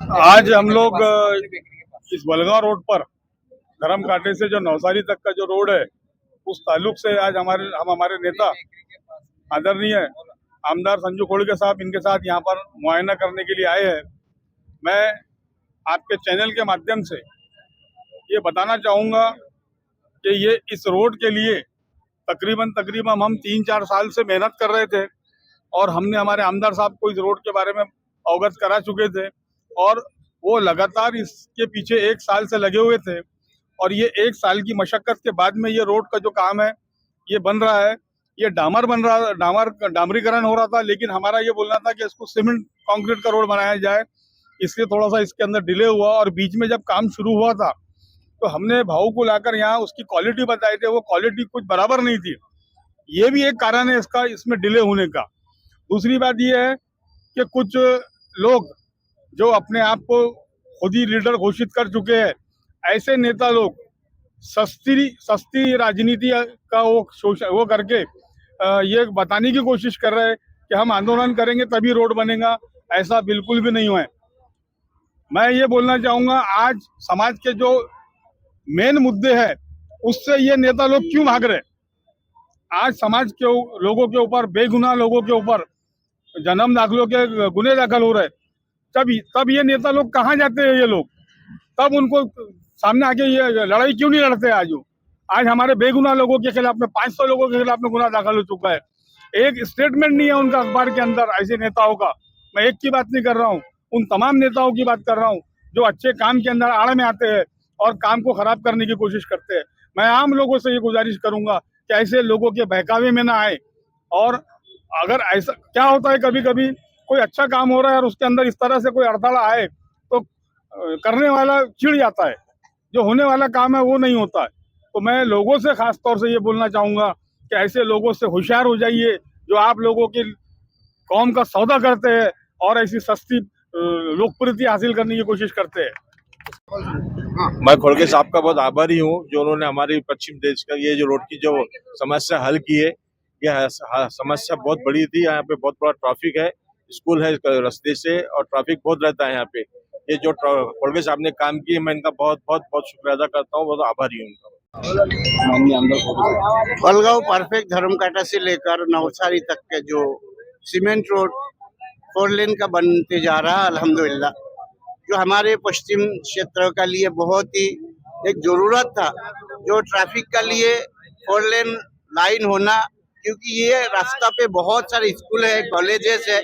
आज हम लोग इस बलगांव रोड पर धर्म कांटे से जो नवसारी तक का जो रोड है उस ताल्लुक से आज हमारे नेता आदरणीय आमदार संजू खोड़के साहब इनके साथ यहाँ पर मुआयना करने के लिए आए हैं। मैं आपके चैनल के माध्यम से ये बताना चाहूँगा कि ये इस रोड के लिए तकरीबन हम 3-4 साल से मेहनत कर रहे थे और हमने हमारे आमदार साहब को इस रोड के बारे में अवगत करा चुके थे और वो लगातार इसके पीछे 1 साल से लगे हुए थे और ये 1 साल की मशक्कत के बाद में ये रोड का जो काम है ये बन रहा है। ये डामरीकरण हो रहा था, लेकिन हमारा ये बोलना था कि इसको सीमेंट कंक्रीट का रोड बनाया जाए, इसलिए थोड़ा सा इसके अंदर डिले हुआ। और बीच में जब काम शुरू हुआ था तो हमने भाऊ को लाकर यहाँ उसकी क्वालिटी बताई थी, वो क्वालिटी कुछ बराबर नहीं थी। ये भी एक कारण है इसका इसमें डिले होने का। दूसरी बात ये है कि कुछ लोग जो अपने आप को खुद ही लीडर घोषित कर चुके हैं, ऐसे नेता लोग सस्ती राजनीति का वो करके ये बताने की कोशिश कर रहे हैं कि हम आंदोलन करेंगे तभी रोड बनेगा। ऐसा बिल्कुल भी नहीं हुआ है। मैं ये बोलना चाहूंगा, आज समाज के जो मेन मुद्दे हैं उससे ये नेता लोग क्यों भाग रहे? आज समाज के लोगों के ऊपर, बेगुनाह लोगों के ऊपर जन्म दाखिलों के गुने दाखिल हो रहे, तब ये नेता लोग कहाँ जाते हैं? ये लोग तब उनको सामने आके ये लड़ाई क्यों नहीं लड़ते? आज हमारे बेगुनाह लोगों के खिलाफ में 500 लोगों के खिलाफ में गुना दाखिल हो चुका है। एक स्टेटमेंट नहीं है उनका अखबार के अंदर ऐसे नेताओं का। मैं एक की बात नहीं कर रहा हूँ, उन तमाम नेताओं की बात कर रहा हूँ जो अच्छे काम के अंदर आड़ में आते हैं और काम को खराब करने की कोशिश करते हैं। मैं आम लोगों से ये गुजारिश करूंगा कि ऐसे लोगों के बहकावे में ना आए। और अगर ऐसा क्या होता है, कभी कभी कोई अच्छा काम हो रहा है और उसके अंदर इस तरह से कोई अड़थड़ा आए तो करने वाला चिढ़ जाता है, जो होने वाला काम है वो नहीं होता है। तो मैं लोगों से खास तौर से ये बोलना चाहूंगा कि ऐसे लोगों से होशियार हो जाइए जो आप लोगों की कौम का सौदा करते हैं और ऐसी सस्ती लोकप्रियता हासिल करने की कोशिश करते हैं। मैं खोड़के साहब का बहुत आभारी हूँ जो उन्होंने हमारी पश्चिम देश का ये जो रोड की जो समस्या हल की है। यह समस्या बहुत बड़ी थी। यहाँ पे बहुत बड़ा ट्रैफिक है, स्कूल है रास्ते से और ट्रैफिक बहुत रहता है यहाँ पे। ये जो खोड़के साहब ने काम किए, मैं इनका बहुत बहुत बहुत शुक्रिया अदा करता हूँ, बहुत आभारी हूँ उनका। बलगांव परफेक्ट धर्मकांटा से लेकर नवसारी तक के जो सीमेंट रोड 4 लेन का बनते जा रहा है, अल्हम्दुलिल्लाह, जो हमारे पश्चिम क्षेत्र का लिए बहुत ही एक जरूरत था। जो ट्रैफिक का लिए 4 लेन लाइन होना, क्योंकि ये रास्ता पे बहुत सारे स्कूल है, कॉलेजेस है,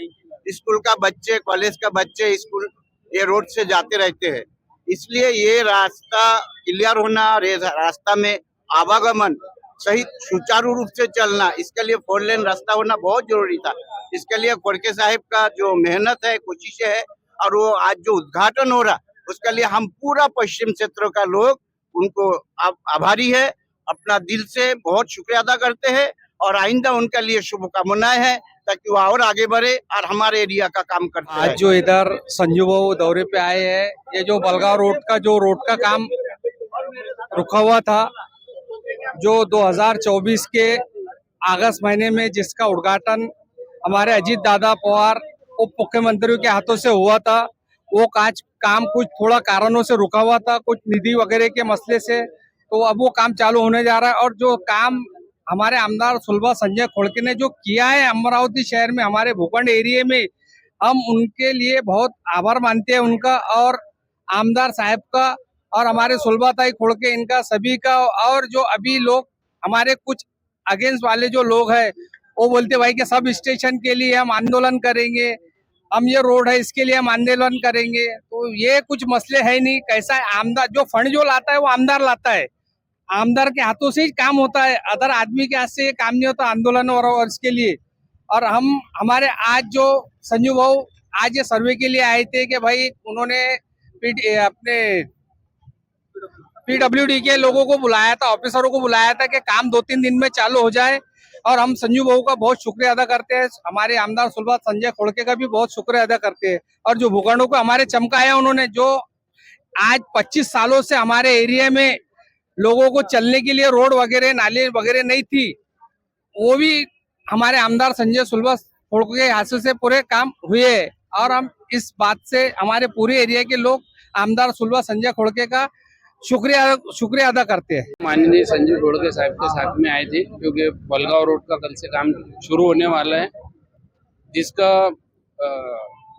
स्कूल का बच्चे, कॉलेज का बच्चे स्कूल ये रोड से जाते रहते हैं। इसलिए ये रास्ता क्लियर होना और ये रास्ता में आवागमन सही सुचारू रूप से चलना, इसके लिए 4 लेन रास्ता होना बहुत जरूरी था। इसके लिए खोड़के साहब का जो मेहनत है, कोशिशें है और वो आज जो उद्घाटन हो रहा, उसके लिए हम पूरा पश्चिम क्षेत्र का लोग उनको आभारी है, अपना दिल से बहुत शुक्रिया अदा करते हैं और आइंदा उनके लिए शुभकामनाएं हैं ताकि वो और आगे बढ़े और हमारे एरिया का काम करते हैं। आज जो इधर संजू बाबू दौरे पे आए हैं, ये जो बलगांव रोड का काम रुका हुआ था, जो 2024 के अगस्त महीने में जिसका उद्घाटन हमारे अजीत दादा पवार उप मुख्यमंत्रियों के हाथों से हुआ था, वो काम कुछ थोड़ा कारणों से रुका हुआ था, कुछ निधि वगैरह के मसले से। तो अब वो काम चालू होने जा रहा है और जो काम हमारे आमदार सुलभा संजय खोड़के ने जो किया है अमरावती शहर में, हमारे भूखंड एरिया में, हम उनके लिए बहुत आभार मानते हैं उनका और आमदार साहब का और हमारे सुलभाताई खोड़के इनका सभी का। और जो अभी लोग हमारे कुछ अगेंस्ट वाले जो लोग हैं वो बोलते भाई कि सब स्टेशन के लिए हम आंदोलन करेंगे, हम ये रोड है इसके लिए हम आंदोलन करेंगे, तो ये कुछ मसले है नहीं। कैसा है, आमदार जो फंड जो लाता है वो आमदार लाता है, आमदार के हाथों से ही काम होता है, अदर आदमी के हाथ से ये काम नहीं होता आंदोलन और इसके लिए। और हमारे आज जो संजू भाऊ आज ये सर्वे के लिए आए थे कि भाई उन्होंने अपने PWD के लोगों को बुलाया था, ऑफिसरों को बुलाया था कि काम 2-3 दिन में चालू हो जाए। और हम संजू बाबू का बहुत शुक्रिया अदा करते हैं, हमारे आमदार सुलभा संजय खोड़के का भी बहुत शुक्रिया अदा करते हैं। और जो भूखंडों को हमारे चमकाया उन्होंने, जो आज 25 सालों से हमारे एरिया में लोगों को चलने के लिए रोड वगैरह नाले वगैरह नहीं थी, वो भी हमारे आमदार संजय सुलभा खोड़के के हाथ से पूरे काम हुए। और हम इस बात से हमारे पूरे एरिया के लोग आमदार सुलभा संजय खोड़के का शुक्रिया अदा करते हैं। माननीय संजय खोड़के साहब के साथ में आए थे क्योंकि बलगांव रोड का कल से काम शुरू होने वाला है, जिसका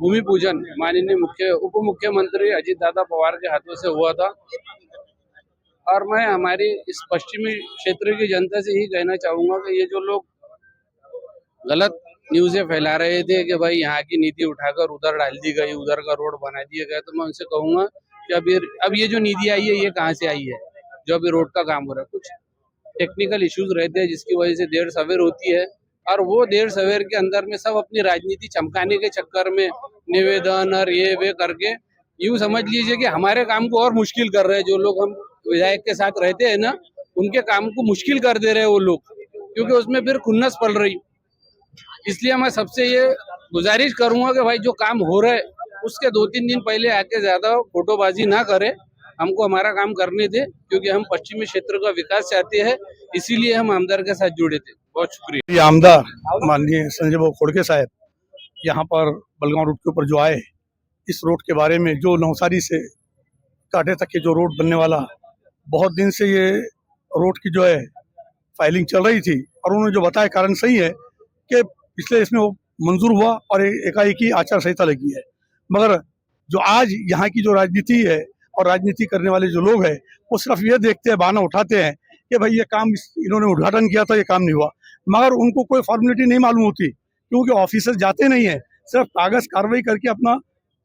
भूमि पूजन माननीय उप मुख्यमंत्री अजीत दादा पवार के हाथों से हुआ था। और मैं हमारी इस पश्चिमी क्षेत्र की जनता से ही कहना चाहूंगा कि ये जो लोग गलत न्यूज़ें फैला रहे थे कि भाई यहाँ की नीति उठाकर उधर डाल दी गई, उधर का रोड बना दिया गया, तो मैं उनसे कहूंगा कि अब ये जो नीति आई है ये कहाँ से आई है। जो अभी रोड का काम हो रहा है, कुछ टेक्निकल इश्यूज रहते हैं जिसकी वजह से देर सवेर होती है, और वो देर सवेर के अंदर में सब अपनी राजनीति चमकाने के चक्कर में निवेदन और ये वे करके यूं समझ लीजिए कि हमारे काम को और मुश्किल कर रहे हैं। जो लोग हम विधायक के साथ रहते हैं ना, उनके काम को मुश्किल कर दे रहे हैं वो लोग, क्योंकि उसमें फिर खुन्नस पल रही। इसलिए मैं सबसे ये गुजारिश करूंगा कि भाई जो काम हो रहा है उसके 2-3 दिन पहले आके ज्यादा फोटोबाजी ना करें, हमको हमारा काम करने दे, क्योंकि हम पश्चिमी क्षेत्र का विकास चाहते हैं, इसीलिए हम आमदार के साथ जुड़े थे। बहुत शुक्रिया। ये आमदार माननीय संजय बाबू खोड़के साहब यहाँ पर बलगांव रोड के ऊपर जो आए, इस रोड के बारे में जो नवसारी से कांटे तक के जो रोड बनने वाला, बहुत दिन से ये रोड की जो है फाइलिंग चल रही थी, और उन्होंने जो बताया कारण सही है कि पिछले इसमें वो मंजूर हुआ और एकाएक ही आचार संहिता लगी है। मगर जो आज यहाँ की जो राजनीति है और राजनीति करने वाले जो लोग हैं, वो सिर्फ ये देखते हैं, बहाना उठाते हैं कि भाई ये काम इन्होंने उद्घाटन किया था, ये काम नहीं हुआ, मगर उनको कोई फॉर्मेलिटी नहीं मालूम होती, क्योंकि ऑफिसर्स जाते नहीं है, सिर्फ कागज कार्रवाई करके अपना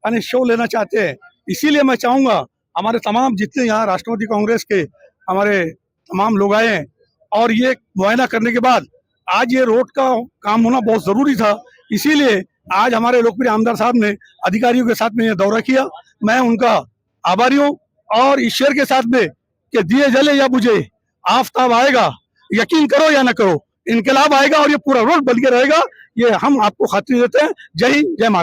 यानी शो लेना चाहते हैं। इसीलिए मैं चाहूँगा हमारे तमाम जितने यहाँ राष्ट्रवादी कांग्रेस के हमारे तमाम लोग आए हैं, और ये मुआयना करने के बाद आज ये रोड का काम होना बहुत ज़रूरी था, इसीलिए आज हमारे लोकप्रिय आमदार साहब ने अधिकारियों के साथ में ये दौरा किया। मैं उनका आभारी हूँ, और ईश्वर के साथ में कि दिए जले या बुझे, आफताब आएगा, यकीन करो या न करो, इनकलाब आएगा और ये पूरा रोड बन के रहेगा, ये हम आपको खातिर देते हैं। जय हिंद, जय महाराष्ट्र।